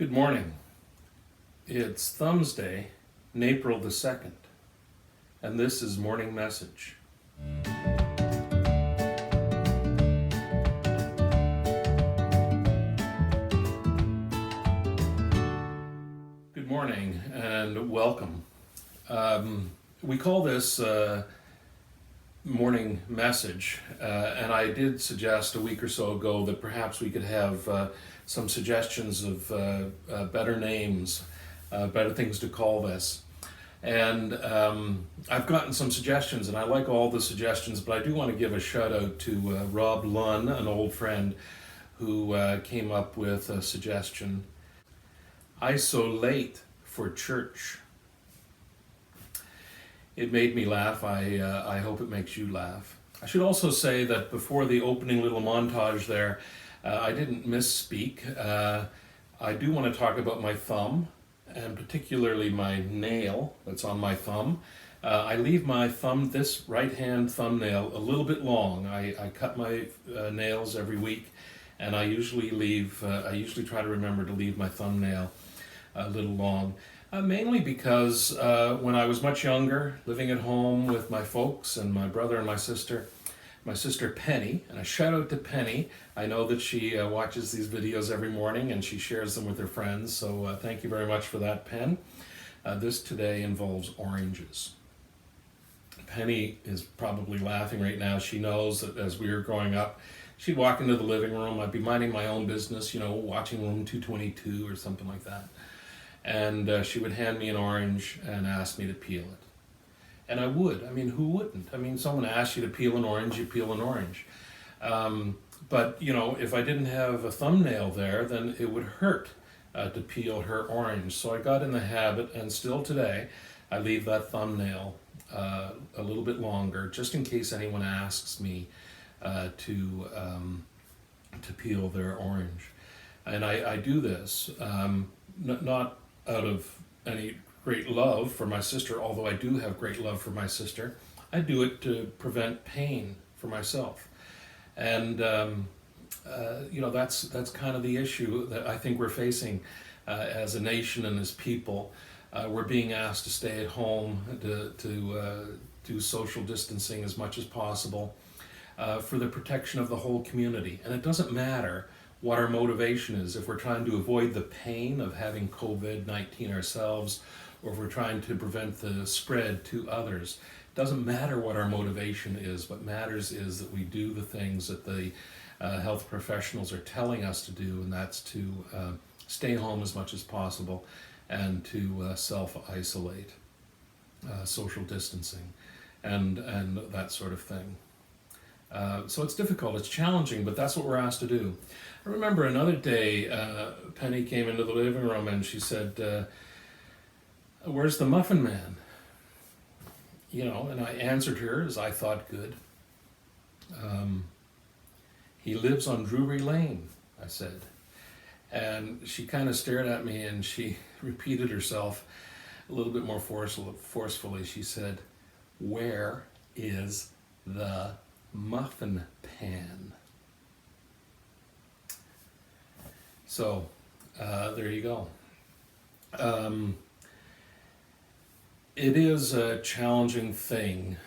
Good morning. It's Thumbs Day, April the 2nd, and this is Morning Message. Good morning and welcome. We call this Morning Message, and I did suggest a week or so ago that perhaps we could have some suggestions of better names, better things to call this. And I've gotten some suggestions, and I like all the suggestions, but I do want to give a shout out to Rob Lunn, an old friend, who came up with a suggestion. Isolate for church. It made me laugh. I hope it makes you laugh. I should also say that before the opening little montage there, I didn't misspeak. I do want to talk about my thumb, and particularly my nail that's on my thumb. I leave my thumb, this right hand thumbnail, a little bit long. I cut my nails every week, and I usually try to remember to leave my thumbnail a little long. Mainly because when I was much younger, living at home with my folks and my brother and my sister Penny, and a shout out to Penny. I know that she watches these videos every morning and she shares them with her friends, so thank you very much for that, Pen. This today involves oranges. Penny is probably laughing right now. She knows that as we were growing up, she'd walk into the living room, I'd be minding my own business, watching Room 222 or something like that. And she would hand me an orange and ask me to peel it. And I would. I mean, who wouldn't? I mean, someone asks you to peel an orange, you peel an orange. But, if I didn't have a thumbnail there, then it would hurt to peel her orange. So I got in the habit, and still today, I leave that thumbnail a little bit longer, just in case anyone asks me to peel their orange. And I do this, not out of any great love for my sister, although I do have great love for my sister. I do it to prevent pain for myself. And, that's kind of the issue that I think we're facing as a nation and as people. We're being asked to stay at home, to do social distancing as much as possible for the protection of the whole community. And it doesn't matter what our motivation is, if we're trying to avoid the pain of having COVID-19 ourselves, or if we're trying to prevent the spread to others. It doesn't matter what our motivation is. What matters is that we do the things that the health professionals are telling us to do, and that's to stay home as much as possible and to self-isolate, social distancing, and that sort of thing. So it's difficult, it's challenging, but that's what we're asked to do. I remember another day, Penny came into the living room and she said, "Where's the Muffin Man?" And I answered her as I thought good. "He lives on Drury Lane," I said. And she kind of stared at me and she repeated herself a little bit more forcefully. She said, "Where is the muffin pan?" So, there you go. It is a challenging thing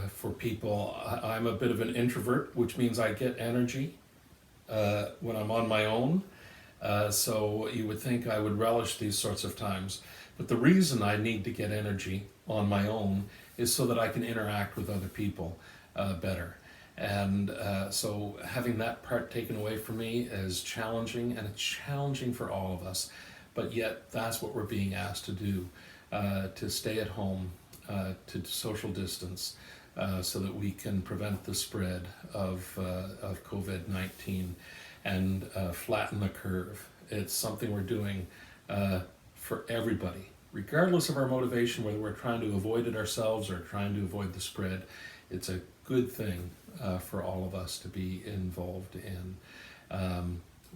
for people. I'm a bit of an introvert, which means I get energy when I'm on my own. So you would think I would relish these sorts of times. But the reason I need to get energy on my own is so that I can interact with other people better. And so having that part taken away from me is challenging, and it's challenging for all of us. But yet that's what we're being asked to do, to stay at home, to social distance, so that we can prevent the spread of COVID-19 and flatten the curve. It's something we're doing for everybody, regardless of our motivation, whether we're trying to avoid it ourselves or trying to avoid the spread. It's a good thing for all of us to be involved in.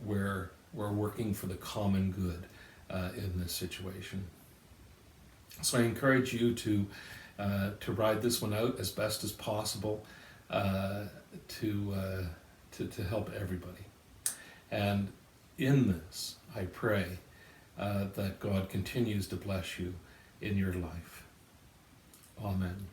We're working for the common good in this situation. So I encourage you to ride this one out as best as possible, to help everybody. And in this, I pray that God continues to bless you in your life. Amen.